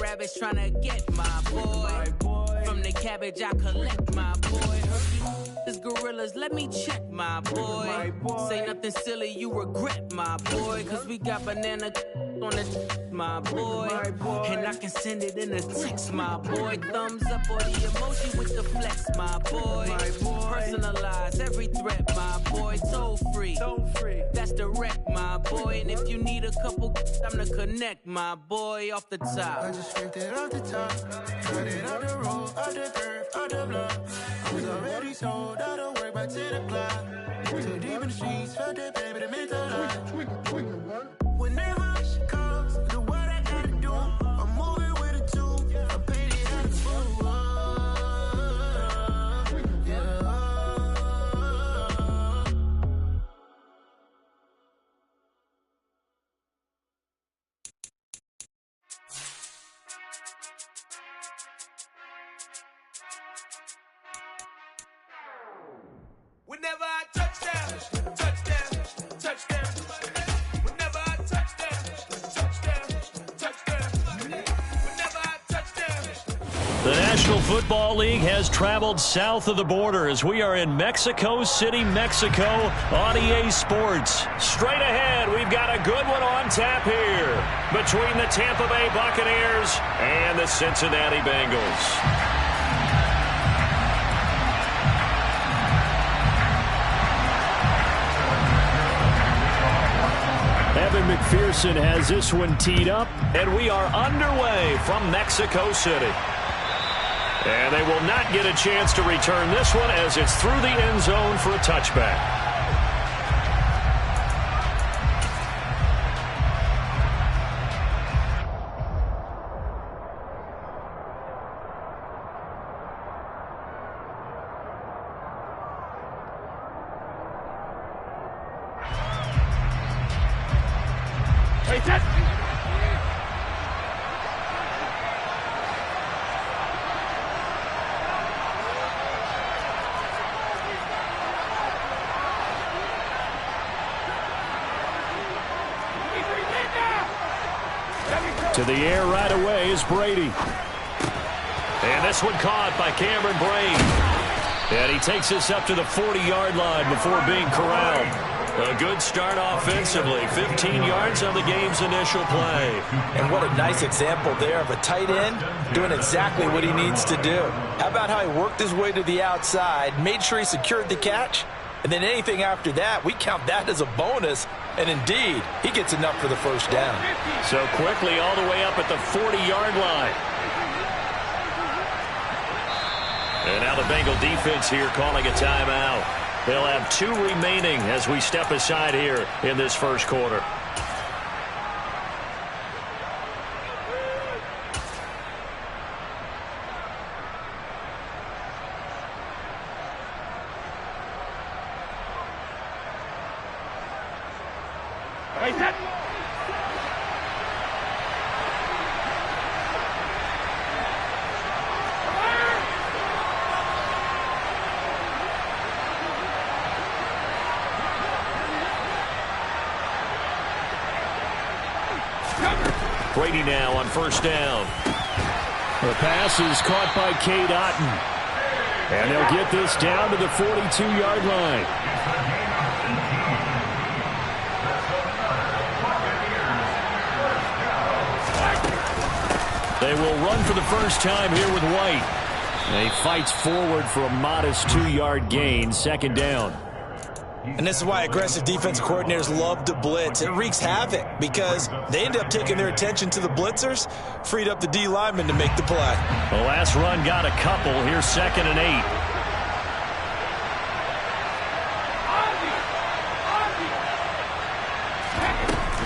rabbits tryna get my boy. From the cabbage I collect my boy. This gorillas, let me check my boy. Say nothing silly, you regret my boy. Cause we got banana on the my boy. And I can send it in a text, my boy. Thumbs up or the emoji with the flex, my boy. Personalize every threat, my boy. Toll free, that's direct, my boy. And if you need a couple, I'm to connect, my boy, off the top. I just ripped it off the top, cut it off the road, off the dirt, off the block. I was already sold, I don't work by 10 o'clock. Too deep in the streets, felt that baby, the mental lie. Whenever she calls, do what I gotta do. I'm moving with a two, I paid it out of fool. Yeah. Whenever I touch down, touchdown, touchdown. Whenever I touch down, touchdown, touchdown. Whenever I touch down. The National Football League has traveled south of the border as we are in Mexico City, Mexico on EA Sports. Straight ahead, we've got a good one on tap here between the Tampa Bay Buccaneers and the Cincinnati Bengals. Evan McPherson has this one teed up, and we are underway from Mexico City. And they will not get a chance to return this one as it's through the end zone for a touchback. To the air right away is Brady. And this one caught by Cameron Brain. And he takes us up to the 40-yard line before being corralled. A good start offensively. 15 yards on the game's initial play. And what a nice example there of a tight end doing exactly what he needs to do. How about how he worked his way to the outside, made sure he secured the catch, and then anything after that, we count that as a bonus. And indeed, he gets enough for the first down. So quickly all the way up at the 40-yard line. And now the Bengal defense here calling a timeout. They'll have 2 remaining as we step aside here in this first quarter. Brady now on first down. The pass is caught by Cade Otton. And they'll get this down to the 42-yard line. They will run for the first time here with White. And he fights forward for a modest 2-yard gain, second down. And this is why aggressive defense coordinators love to blitz. It wreaks havoc because they end up taking their attention to the blitzers, freed up the D lineman to make the play. The last run got a couple. Here's 2nd and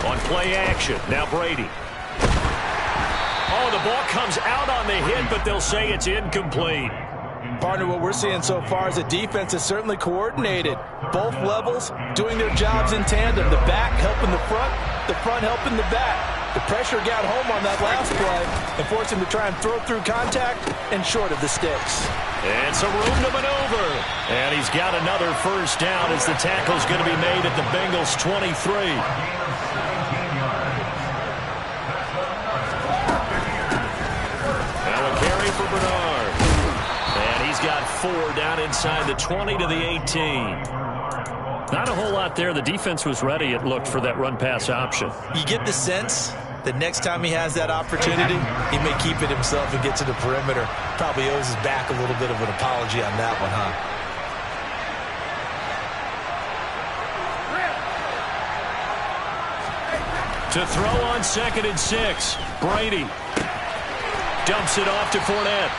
8. On play action, now Brady. Oh, the ball comes out on the hit, but they'll say it's incomplete. Partner, what we're seeing so far is a defense is certainly coordinated. Both levels doing their jobs in tandem. The back helping the front helping the back. The pressure got home on that last play and forced him to try and throw through contact and short of the sticks. And some room to maneuver. And he's got another first down as the tackle's going to be made at the Bengals' 23. 4 down inside the 20 to the 18. Not a whole lot there. The defense was ready, it looked, for that run-pass option. You get the sense that next time he has that opportunity, he may keep it himself and get to the perimeter. Probably owes his back a little bit of an apology on that one, huh? To throw on 2nd and 6. Brady dumps it off to Fournette.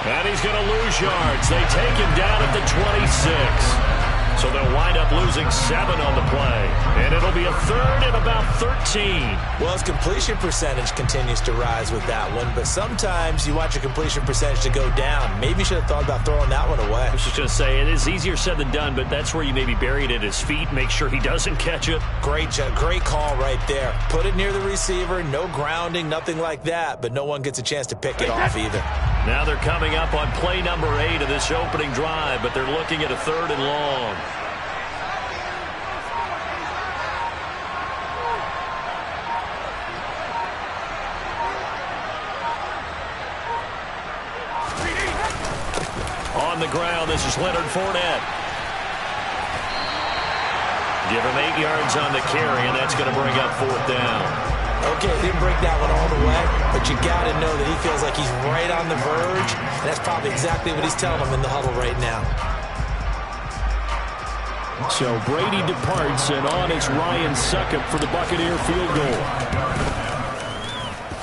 And he's going to lose yards. They take him down at the 26. So they'll wind up losing 7 on the play. And it'll be a 3rd and about 13. Well, his completion percentage continues to rise with that one. But sometimes you want your completion percentage to go down. Maybe you should have thought about throwing that one away. I was just going to say, it is easier said than done, but that's where you maybe bury it at his feet. Make sure he doesn't catch it. Great call right there. Put it near the receiver. No grounding, nothing like that. But no one gets a chance to pick it off either. Now they're coming up on play number 8 of this opening drive, but they're looking at a 3rd and long. On the ground, this is Leonard Fournette. Give him 8 yards on the carry, and that's going to bring up 4th down. Okay, didn't break that one all the way, but you got to know that he feels like he's right on the verge, and that's probably exactly what he's telling him in the huddle right now. So Brady departs, and on is Ryan Succop for the Buccaneer field goal.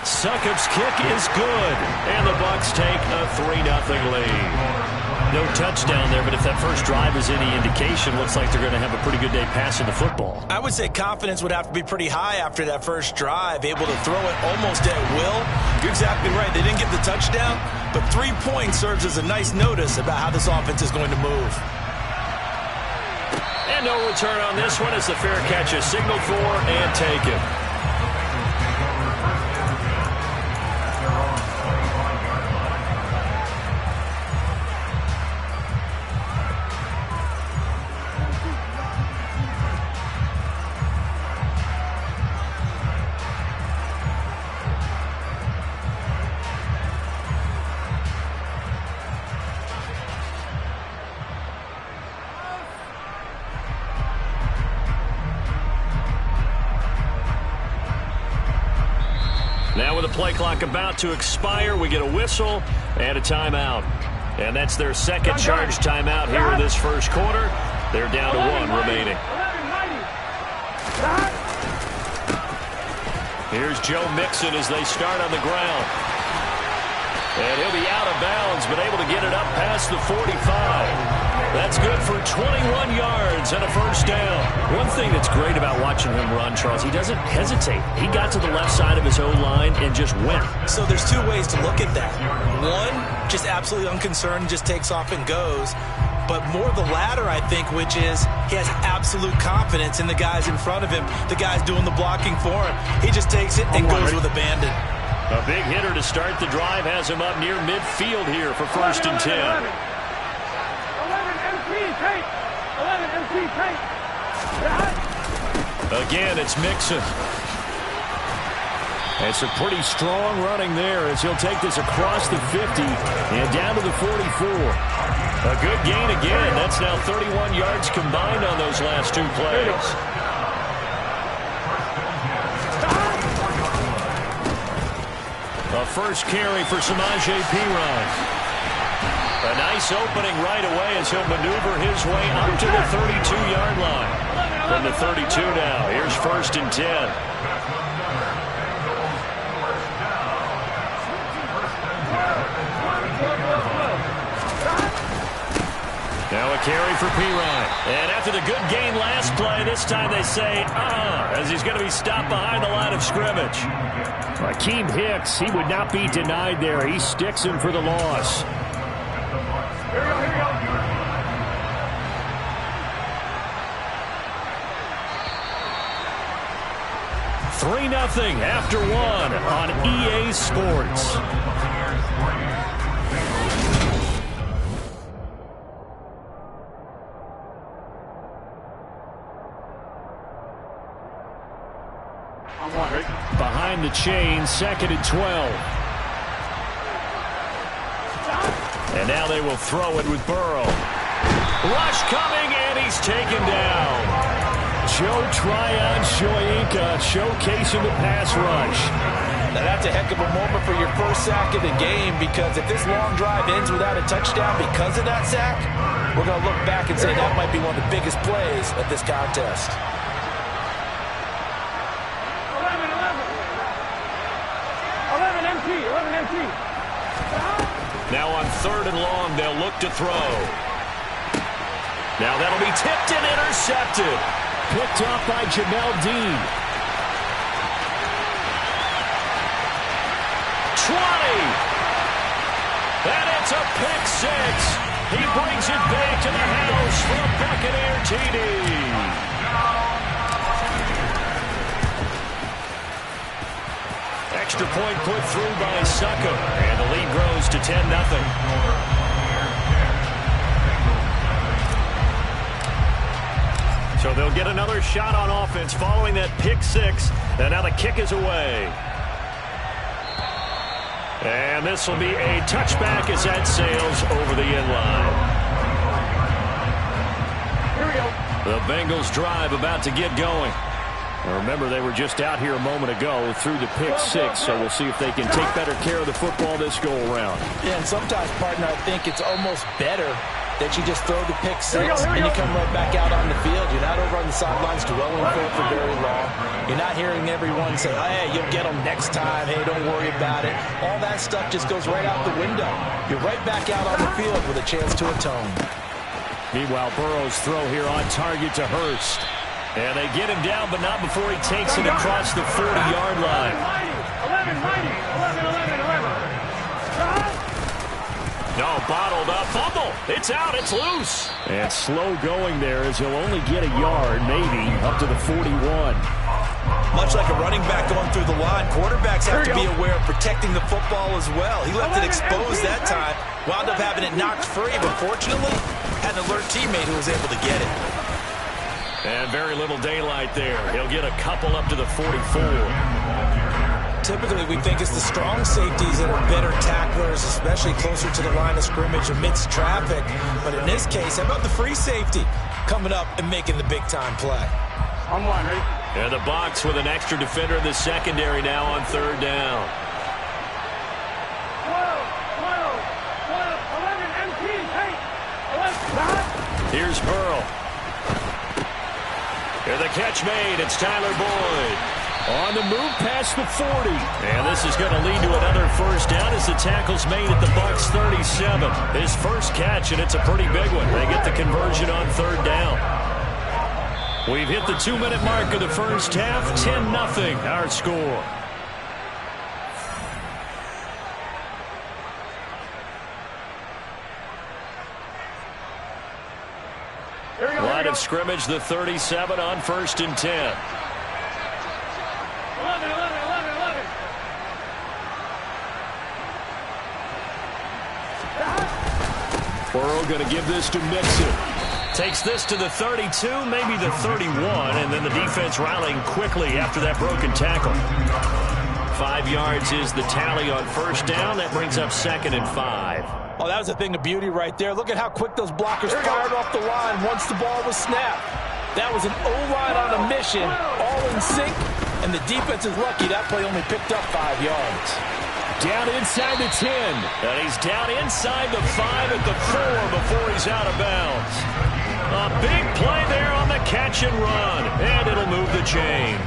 Succop's kick is good, and the Bucs take a 3-0 lead. No touchdown there, but if that first drive is any indication, looks like they're going to have a pretty good day passing the football. I would say confidence would have to be pretty high after that first drive, able to throw it almost at will. You're exactly right. They didn't get the touchdown, but 3 points serves as a nice notice about how this offense is going to move. And no return on this one as the fair catch is signaled for and taken. Now with the play clock about to expire, we get a whistle and a timeout. And that's their second charge timeout here in this first quarter. They're down to 1 remaining. Here's Joe Mixon as they start on the ground. And he'll be out of bounds, but able to get it up past the 45. That's good for 21 yards and a first down. One thing that's great about watching him run, Charles, he doesn't hesitate. He got to the left side of his own line and just went. So there's 2 ways to look at that. One, just absolutely unconcerned, just takes off and goes. But more the latter, I think, which is he has absolute confidence in the guys in front of him, the guys doing the blocking for him. He just takes it and goes with abandon. A big hitter to start the drive has him up near midfield here for 1st and 10. 11 MP tape. Again, it's Mixon. And some pretty strong running there as he'll take this across the 50 and down to the 44. A good gain again. That's now 31 yards combined on those last 2 plays. A first carry for Samaje Perine. A nice opening right away as he'll maneuver his way up to the 32-yard line. From the 32 now, here's 1st and 10. Now a carry for Perine. And after the good gain last play, this time they say, as he's going to be stopped behind the line of scrimmage. Akeem Hicks, he would not be denied there. He sticks him for the loss. 3-0 after 1 on EA Sports. Behind the chain, 2nd and 12. And now they will throw it with Burrow. Rush coming, and he's taken down. Joe Tryon-Shoyinka showcasing the pass rush. Now that's a heck of a moment for your first sack of the game, because if this long drive ends without a touchdown because of that sack, we're going to look back and say that might be one of the biggest plays of this contest. 11 MT. Now on 3rd and long, they'll look to throw. Now that'll be tipped and intercepted. Picked up by Jamel Dean. 20. And it's a pick 6. He brings it back to the house for a Buccaneer TD. Extra point put through by Succo, and the lead grows to 10-0. So they'll get another shot on offense following that pick 6, and now the kick is away. And this will be a touchback as that sails over the end line. The Bengals drive about to get going. Now remember, they were just out here a moment ago through the pick 6, so we'll see if they can take better care of the football this go-around. Yeah, and sometimes, partner, I think it's almost better that you just throw the pick 6 and you come right back out on the field. You're not over on the sidelines dwelling for it for very long. You're not hearing everyone say, hey, you'll get them next time. Hey, don't worry about it. All that stuff just goes right out the window. You're right back out on the field with a chance to atone. Meanwhile, Burrow's throw here on target to Hurst. And they get him down, but not before he takes it across the 40-yard line. 11. No, bottled up. Fumble. It's out. It's loose. And slow going there as he'll only get a yard, maybe, up to the 41. Much like a running back going through the line, quarterbacks have to be aware of protecting the football as well. He left it exposed that time, wound up having it knocked free, but fortunately, had an alert teammate who was able to get it. And very little daylight there. He'll get a couple up to the 44. Typically, we think it's the strong safeties that are better tacklers, especially closer to the line of scrimmage amidst traffic. But in this case, how about the free safety coming up and making the big-time play? On one, ready? And the box with an extra defender in the secondary now on 3rd down. 11 MT, hey! 11. Here's Burrow. And the catch made. It's Tyler Boyd. On the move past the 40. And this is going to lead to another first down as the tackle's made at the Bucs 37. His first catch, and it's a pretty big one. They get the conversion on 3rd down. We've hit the 2-minute mark of the first half. 10-0 our score. Line of scrimmage, the 37 on 1st and 10. 11. Burrow going to give this to Mixon. Takes this to the 32, maybe the 31, and then the defense rallying quickly after that broken tackle. 5 yards is the tally on 1st down. That brings up 2nd and 5. Oh, that was a thing of beauty right there. Look at how quick those blockers fired off the line once the ball was snapped. That was an O-line on a mission, all in sync, and the defense is lucky that play only picked up 5 yards. Down inside the 10, and he's down inside the 5 at the 4 before he's out of bounds. A big play there on the catch and run, and it'll move the chains.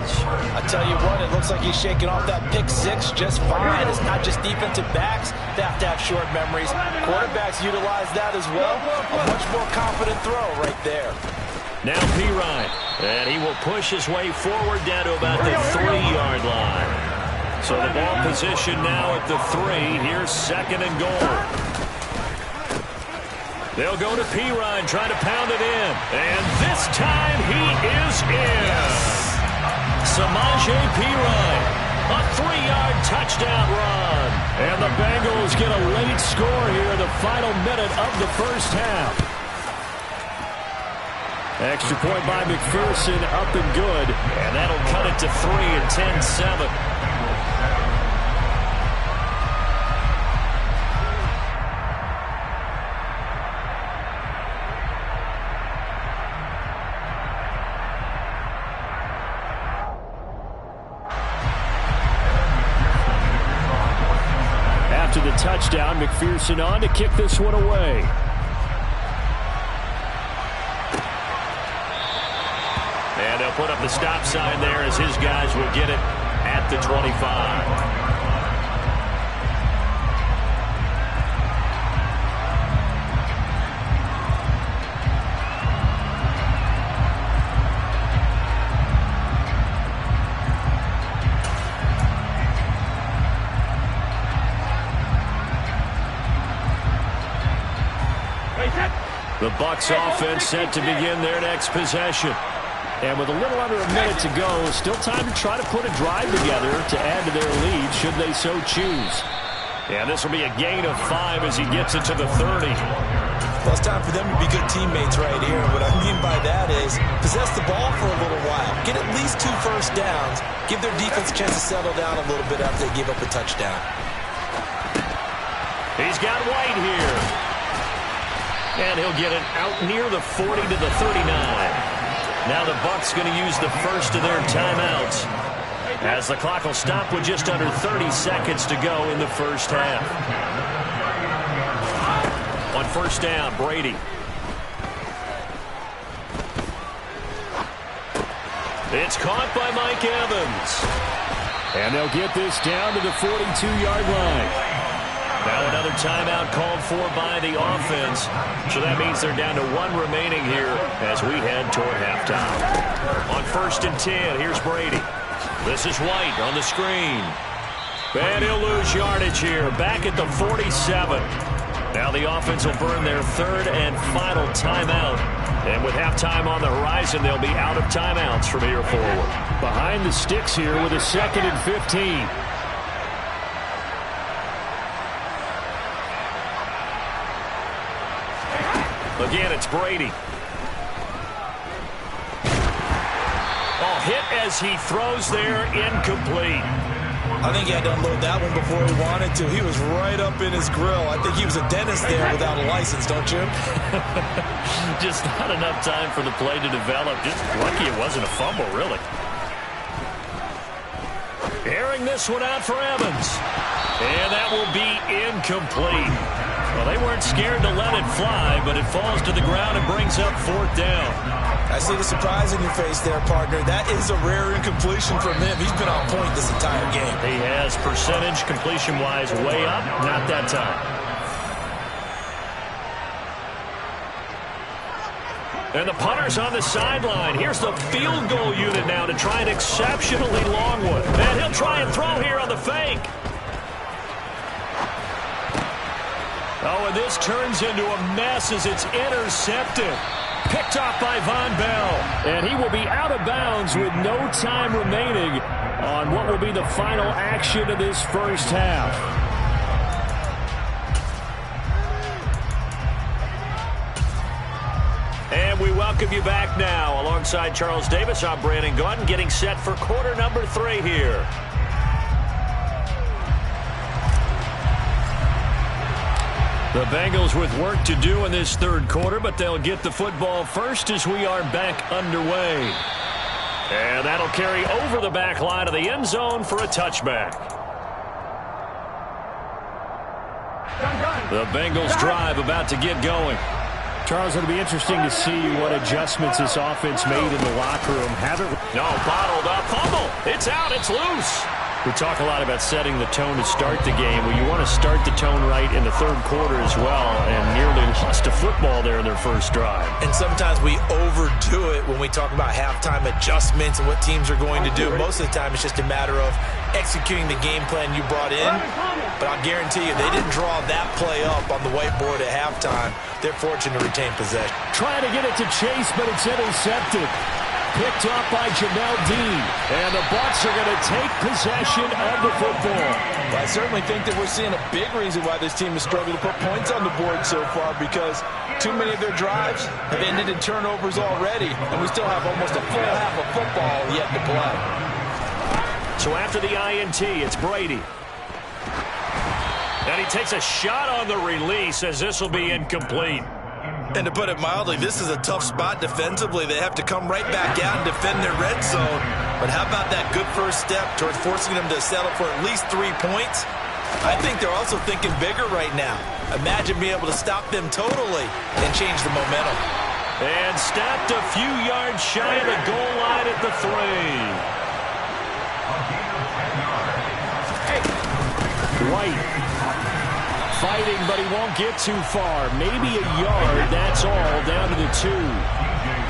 I tell you what, it looks like he's shaking off that pick 6 just fine. It's not just defensive backs that have to have short memories. Quarterbacks utilize that as well. A much more confident throw right there. Now Pirine, and he will push his way forward down to about the 3-yard line. So the ball position now at the 3. Here's 2nd and goal. They'll go to Pirine, trying to pound it in. And this time he is in. Samaje Pirine, a 3-yard touchdown run. And the Bengals get a late score here in the final minute of the first half. Extra point by McPherson, up and good. And that'll cut it to 3 and 10-7. to the touchdown. McPherson on to kick this one away. And they'll put up the stop sign there as his guys will get it at the 25. The Bucs offense set to begin their next possession. And with a little under a minute to go, still time to try to put a drive together to add to their lead should they so choose. And this will be a gain of 5 as he gets it to the 30. Well, it's time for them to be good teammates right here. What I mean by that is possess the ball for a little while. Get at least 2 first downs. Give their defense a chance to settle down a little bit after they give up a touchdown. He's got White here. And he'll get it out near the 40 to the 39. Now the Bucs going to use the first of their timeouts as the clock will stop with just under 30 seconds to go in the first half. On first down, Brady. It's caught by Mike Evans. And they'll get this down to the 42-yard line. Now another timeout called for by the offense. So that means they're down to 1 remaining here as we head toward halftime. On first and 10, here's Brady. This is White on the screen. And he'll lose yardage here, back at the 47. Now the offense will burn their 3rd and final timeout. And with halftime on the horizon, they'll be out of timeouts from here forward. Behind the sticks here with a 2nd and 15. Again, it's Brady. Oh, hit as he throws there, incomplete. I think he had to unload that one before he wanted to. He was right up in his grill. I think he was a dentist there without a license, don't you? Just not enough time for the play to develop. Just lucky it wasn't a fumble, really. Airing this one out for Evans. And that will be incomplete. Well, they weren't scared to let it fly, but it falls to the ground and brings up 4th down. I see the surprise in your face there, partner. That is a rare incompletion from him. He's been on point this entire game. He has percentage completion-wise way up, not that time. And the punter's on the sideline. Here's the field goal unit now to try an exceptionally long one. And he'll try and throw here on the fake. Oh, and this turns into a mess as it's intercepted. Picked off by Von Bell. And he will be out of bounds with no time remaining on what will be the final action of this first half. And we welcome you back now. Alongside Charles Davis, I'm Brandon Gaudin, getting set for quarter number 3 here. The Bengals with work to do in this 3rd quarter, but they'll get the football first as we are back underway. And that'll carry over the back line of the end zone for a touchback. The Bengals drive about to get going. Charles, it'll be interesting to see what adjustments this offense made in the locker room. No, bottled up. Fumble. It's out. It's loose. We talk a lot about setting the tone to start the game. Well, you want to start the tone right in the 3rd quarter as well, and nearly lost a football there in their first drive. And sometimes we overdo it when we talk about halftime adjustments and what teams are going to do. Most of the time, it's just a matter of executing the game plan you brought in. But I'll guarantee you, they didn't draw that play up on the whiteboard at halftime. They're fortunate to retain possession. Trying to get it to Chase, but it's intercepted. Picked off by Jamel Dean. And the Bucs are going to take possession of the football. Well, I certainly think that we're seeing a big reason why this team has struggled to put points on the board so far, because too many of their drives have ended in turnovers already, and we still have almost a full half of football yet to play. So after the INT, it's Brady. And he takes a shot on the release as this will be incomplete. And to put it mildly, this is a tough spot defensively. They have to come right back out and defend their red zone. But how about that good first step towards forcing them to settle for at least 3 points? I think they're also thinking bigger right now. Imagine being able to stop them totally and change the momentum. And stopped a few yards shy of the goal line at the 3. White fighting, but he won't get too far. Maybe a yard, that's all, down to the 2.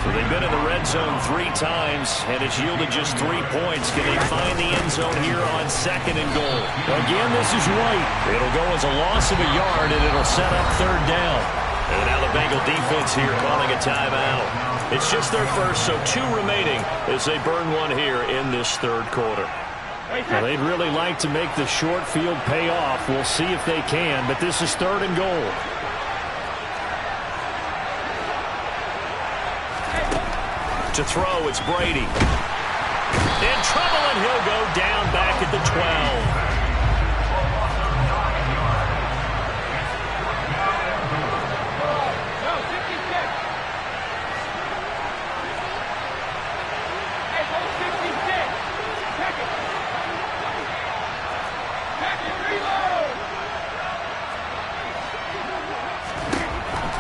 So they've been in the red zone 3 times, and it's yielded just 3 points. Can they find the end zone here on 2nd and goal? Again, this is White. It'll go as a loss of a yard, and it'll set up 3rd down. And now the Bengal defense here calling a timeout. It's just their first, so 2 remaining as they burn one here in this 3rd quarter. Well, they'd really like to make the short field pay off. We'll see if they can, but this is 3rd and goal. To throw, it's Brady. In trouble, and he'll go down back at the 12.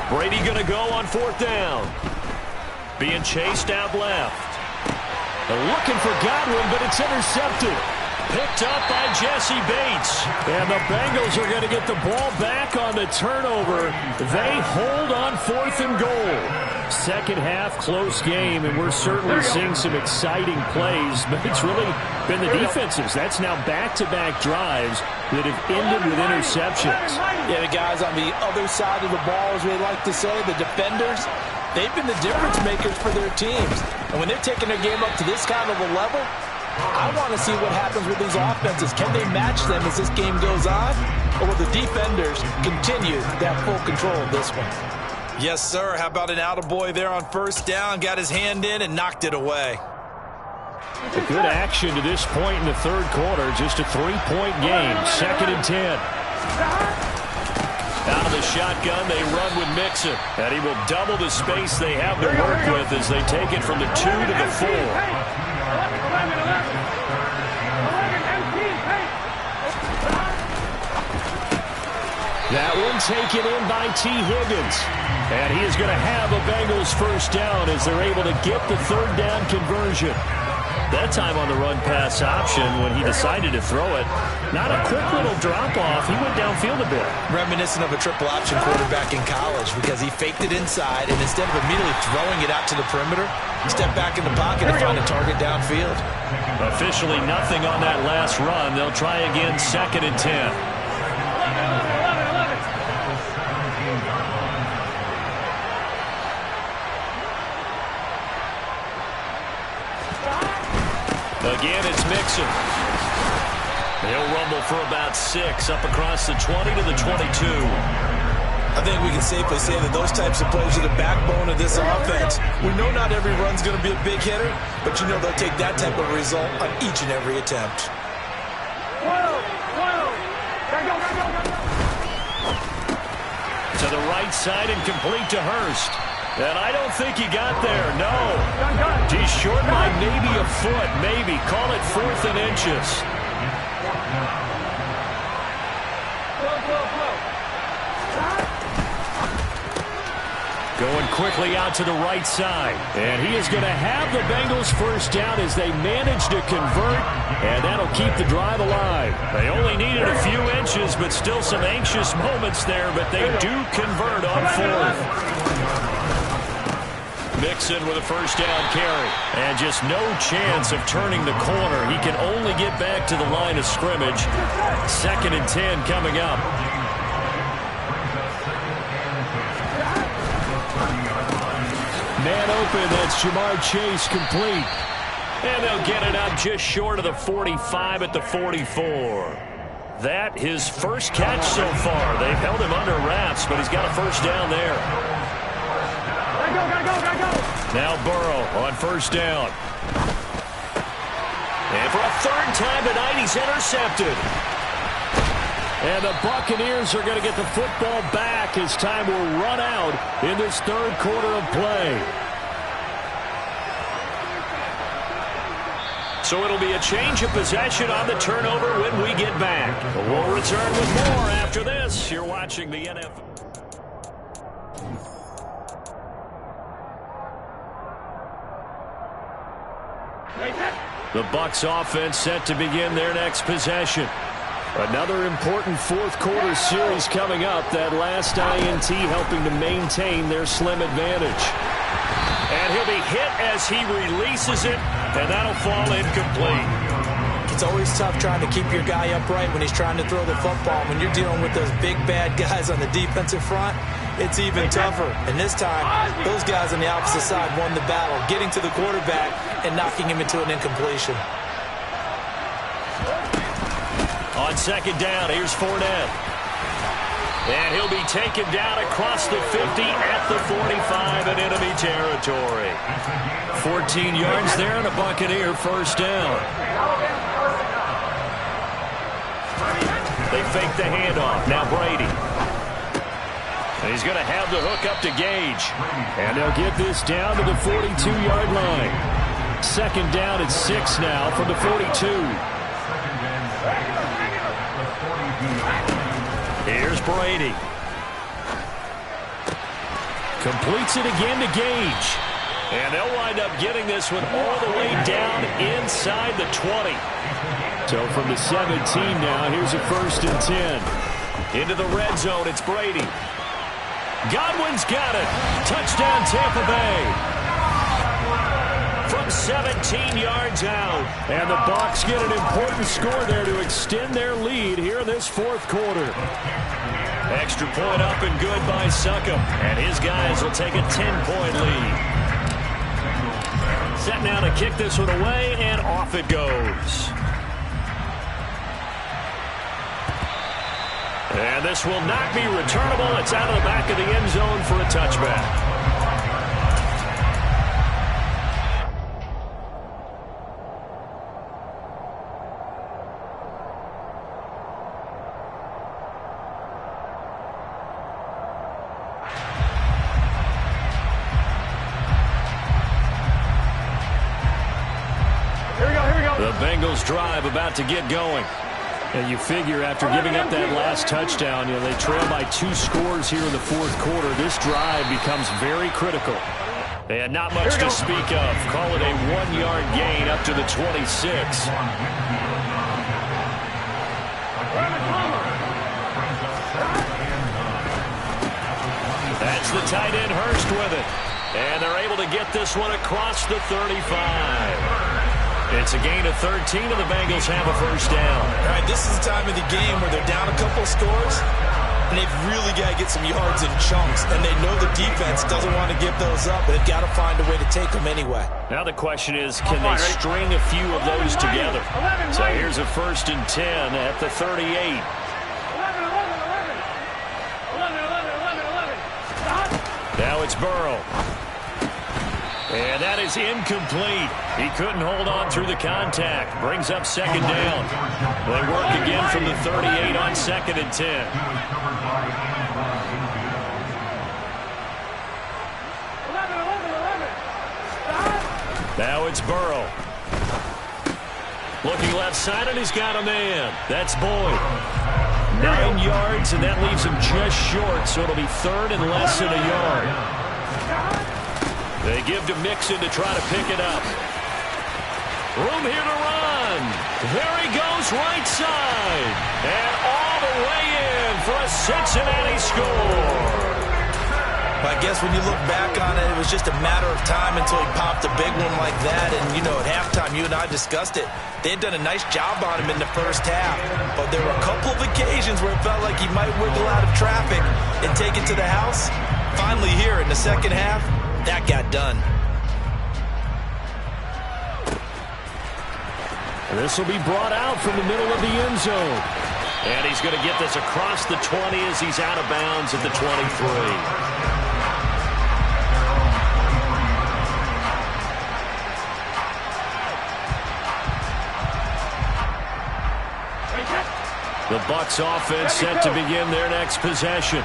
Brady going to go on 4th down. Being chased out left. They're looking for Godwin, but it's intercepted. Picked up by Jesse Bates. And the Bengals are going to get the ball back on the turnover. They hold on 4th and goal. Second half, close game, and we're certainly seeing some exciting plays, but it's really been the defenses. That's now back-to-back drives that have ended with interceptions. Yeah, the guys on the other side of the ball, as we like to say, the defenders, they've been the difference makers for their teams. And when they're taking their game up to this kind of a level, I want to see what happens with these offenses. Can they match them as this game goes on? Or will the defenders continue to have full control of this one? Yes, sir. How about an attaboy there on 1st down? Got his hand in and knocked it away. A good action to this point in the 3rd quarter. Just a 3-point game. 2nd and 10. Out of the shotgun, they run with Mixon. And he will double the space they have to work with as they take it from the 2 to the 4. That one taken in by T. Higgins. And he is going to have a Bengals 1st down as they're able to get the 3rd down conversion. That time on the run-pass option when he decided to throw it. Not a quick little drop-off. He went downfield a bit. Reminiscent of a triple option quarterback in college because he faked it inside, and instead of immediately throwing it out to the perimeter, he stepped back in the pocket and found a target downfield. Officially nothing on that last run. They'll try again 2nd and 10. Again, it's Mixon. He'll rumble for about 6 up across the 20 to the 22. I think we can safely say that those types of plays are the backbone of this offense. We know not every run's going to be a big hitter, but you know they'll take that type of result on each and every attempt. To the right side and complete to Hurst. And I don't think he got there, no. He's short by maybe a foot, maybe. Call it 4th and inches. Going quickly out to the right side. And he is going to have the Bengals 1st down as they manage to convert. And that'll keep the drive alive. They only needed a few inches, but still some anxious moments there. But they do convert on 4th. Mixon with a 1st down carry. And just no chance of turning the corner. He can only get back to the line of scrimmage. 2nd and 10 coming up. Man open, that's Jamar Chase complete. And they'll get it up just short of the 45 at the 44. That his first catch so far. They've held him under wraps, but he's got a 1st down there. Now Burrow on 1st down. And for a 3rd time tonight, he's intercepted. And the Buccaneers are going to get the football back as time will run out in this 3rd quarter of play. So it'll be a change of possession on the turnover when we get back. We'll return with more after this. You're watching the NFL. The Bucs offense set to begin their next possession. Another important fourth quarter series coming up. That last INT helping to maintain their slim advantage. And he'll be hit as he releases it, and that'll fall incomplete. It's always tough trying to keep your guy upright when he's trying to throw the football. When you're dealing with those big, bad guys on the defensive front, it's even tougher. And this time, those guys on the opposite side won the battle, getting to the quarterback and knocking him into an incompletion. On second down, here's Fournette. And he'll be taken down across the 50 at the 45 in enemy territory. 14 yards there and a Buccaneer first down. They fake the handoff. Now Brady. And he's going to have the hook up to Gage. And they'll get this down to the 42-yard line. Second down at 6 now from the 42. Here's Brady. Completes it again to Gage. And they'll wind up getting this one all the way down inside the 20. So from the 17 now, here's a 1st and 10. Into the red zone, it's Brady. Godwin's got it. Touchdown, Tampa Bay. From 17 yards out. And the Bucs get an important score there to extend their lead here in this fourth quarter. Extra point up and good by Succop. And his guys will take a 10-point lead. Set now to kick this one away, and off it goes. And this will not be returnable. It's out of the back of the end zone for a touchback. The Bengals drive about to get going. And you figure after giving up that last touchdown, they trail by 2 scores here in the fourth quarter. This drive becomes very critical. And not much to speak of. Call it a 1-yard gain up to the 26. That's the tight end Hurst with it. And they're able to get this one across the 35. It's a gain of 13, and the Bengals have a first down. All right, this is the time of the game where they're down a couple of scores, and they've really got to get some yards in chunks, and they know the defense doesn't want to give those up, but they've got to find a way to take them anyway. Now the question is, can they string a few of those together? So here's a 1st and 10 at the 38. Now it's Burrow. And that is incomplete. He couldn't hold on through the contact. Brings up second down. They work again from the 38 on 2nd and 10. Now it's Burrow. Looking left side, and he's got a man. That's Boyd. 9 yards, and that leaves him just short, so it'll be 3rd and less than a yard. They give to Mixon to try to pick it up. Room here to run. There he goes, right side. And all the way in for a Cincinnati score. I guess when you look back on it, it was just a matter of time until he popped a big one like that. And, at halftime, you and I discussed it. They had done a nice job on him in the first half. But there were a couple of occasions where it felt like he might wiggle out of traffic and take it to the house. Finally here in the second half, that got done. This will be brought out from the middle of the end zone. And he's going to get this across the 20 as he's out of bounds at the 23. The Bucs offense set to begin their next possession.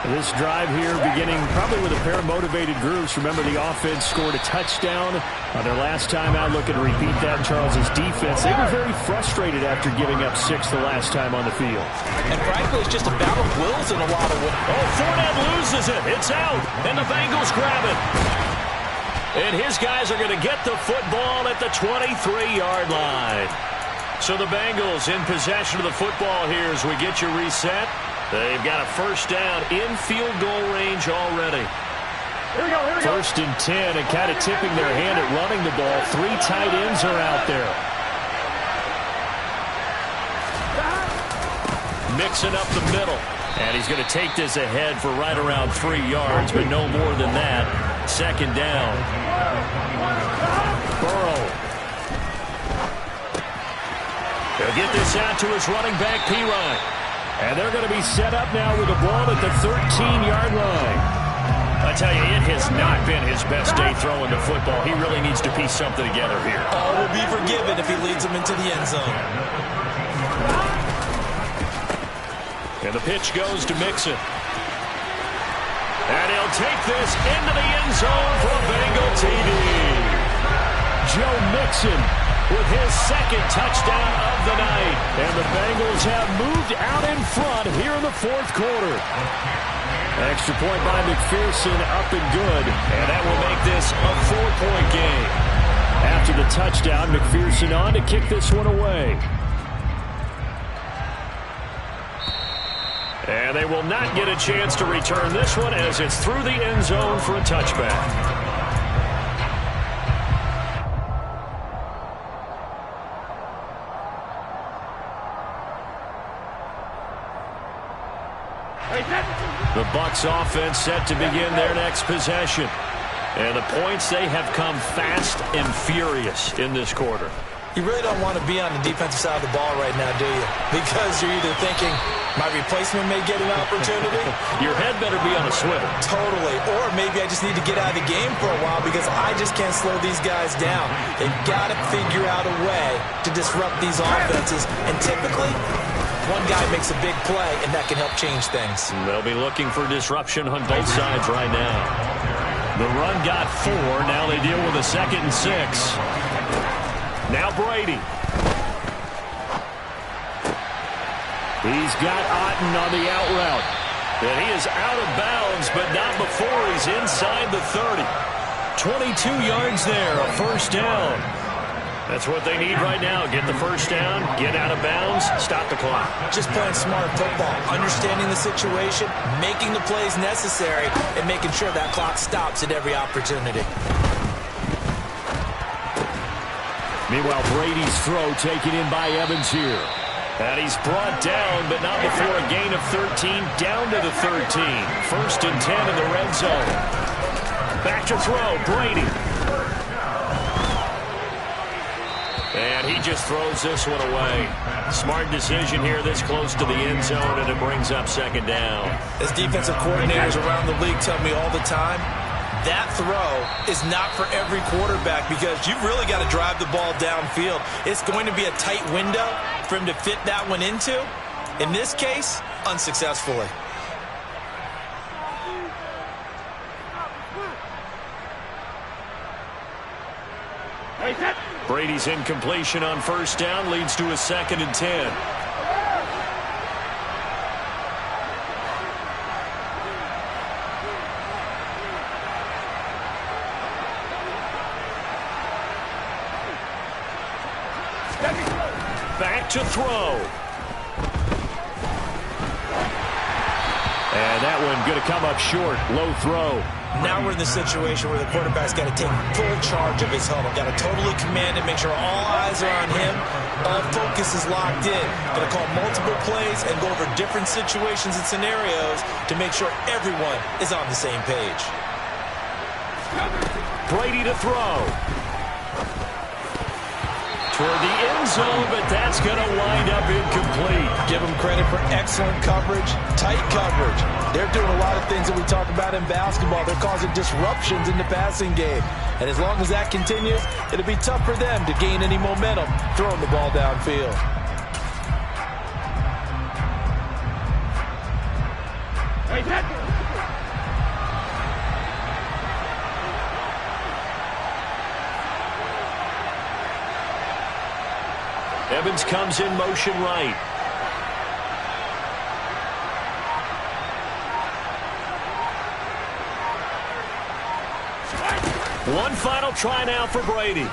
This drive here beginning probably with a pair of motivated groups. Remember, the offense scored a touchdown on their last time out. Looking to repeat that. Charles's defense, they were very frustrated after giving up 6 the last time on the field. And frankly, it's just a battle of wills in a lot of ways. Oh, Fournette loses it. It's out, and the Bengals grab it. And his guys are going to get the football at the 23-yard line. So the Bengals in possession of the football here as we get you reset. They've got a first down in field goal range already. Here we go. First and 10, and kind of tipping their hand at running the ball. 3 tight ends are out there. Mixing up the middle. And he's going to take this ahead for right around 3 yards, but no more than that. Second down. Burrow. He'll get this out to his running back, P-Ryan. And they're going to be set up now with the ball at the 13-yard line. I tell you, it has not been his best day throwing the football. He really needs to piece something together here. All will be forgiven if he leads them into the end zone. And the pitch goes to Mixon. And he'll take this into the end zone for a Bengal TD. Joe Mixon with his second touchdown of the night. And the Bengals have moved out in front here in the fourth quarter. Extra point by McPherson, up and good. And that will make this a 4-point game. After the touchdown, McPherson on to kick this one away. And they will not get a chance to return this one as it's through the end zone for a touchback. The Bucs offense set to begin their next possession. And the points, they have come fast and furious in this quarter. You really don't want to be on the defensive side of the ball right now, do you? Because you're either thinking, my replacement may get an opportunity. Your head better be on a swivel. Totally. Or maybe I just need to get out of the game for a while because I just can't slow these guys down. They've got to figure out a way to disrupt these offenses. And typically, one guy makes a big play, and that can help change things. They'll be looking for disruption on both sides right now. The run got 4. Now they deal with a 2nd and 6. Now Brady. He's got Otten on the out route. And he is out of bounds, but not before he's inside the 30. 22 yards there, a first down. That's what they need right now. Get the first down, get out of bounds, stop the clock. Just playing smart football, understanding the situation, making the plays necessary, and making sure that clock stops at every opportunity. Meanwhile, Brady's throw taken in by Evans here. And he's brought down, but not before a gain of 13, down to the 13. First and 10 in the red zone. Back to throw, Brady. And he just throws this one away. Smart decision here this close to the end zone, and it brings up second down. As defensive coordinators around the league tell me all the time, that throw is not for every quarterback because you've really got to drive the ball downfield. It's going to be a tight window for him to fit that one into. In this case, unsuccessfully. Brady's incompletion on first down leads to a 2nd and 10. Back to throw. And that one going to come up short. Low throw. Now we're in the situation where the quarterback's got to take full charge of his huddle. Got to totally command it, make sure all eyes are on him. All focus is locked in. Got to call multiple plays and go over different situations and scenarios to make sure everyone is on the same page. Brady to throw. Toward the end zone, but that's going to wind up incomplete. Give them credit for excellent coverage, tight coverage. They're doing a lot of things that we talk about in basketball. They're causing disruptions in the passing game. And as long as that continues, it'll be tough for them to gain any momentum throwing the ball downfield. Evans comes in motion right. One final try now for Brady. And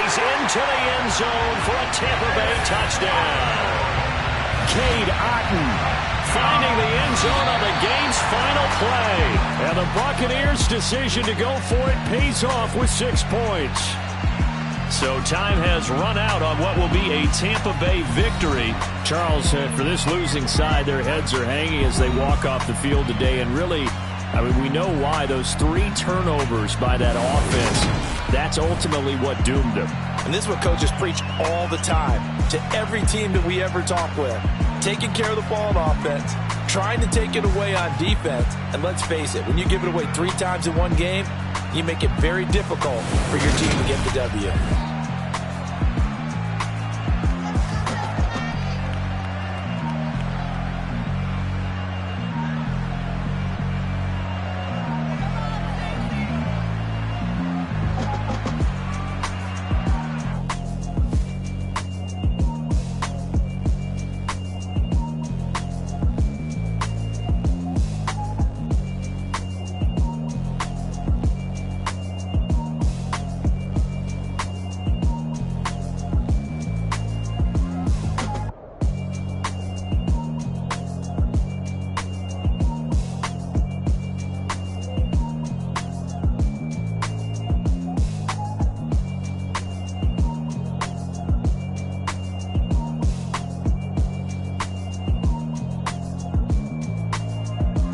he's into the end zone for a Tampa Bay touchdown. Cade Otton finding the end zone on the game's final play. And the Buccaneers' decision to go for it pays off with 6 points. So time has run out on what will be a Tampa Bay victory. Charles, for this losing side, their heads are hanging as they walk off the field today. And really, I mean, we know why. Those 3 turnovers by that offense, that's ultimately what doomed them. And this is what coaches preach all the time to every team that we ever talk with. Taking care of the ball on offense, trying to take it away on defense. And let's face it, when you give it away 3 times in one game, you make it very difficult for your team to get the W.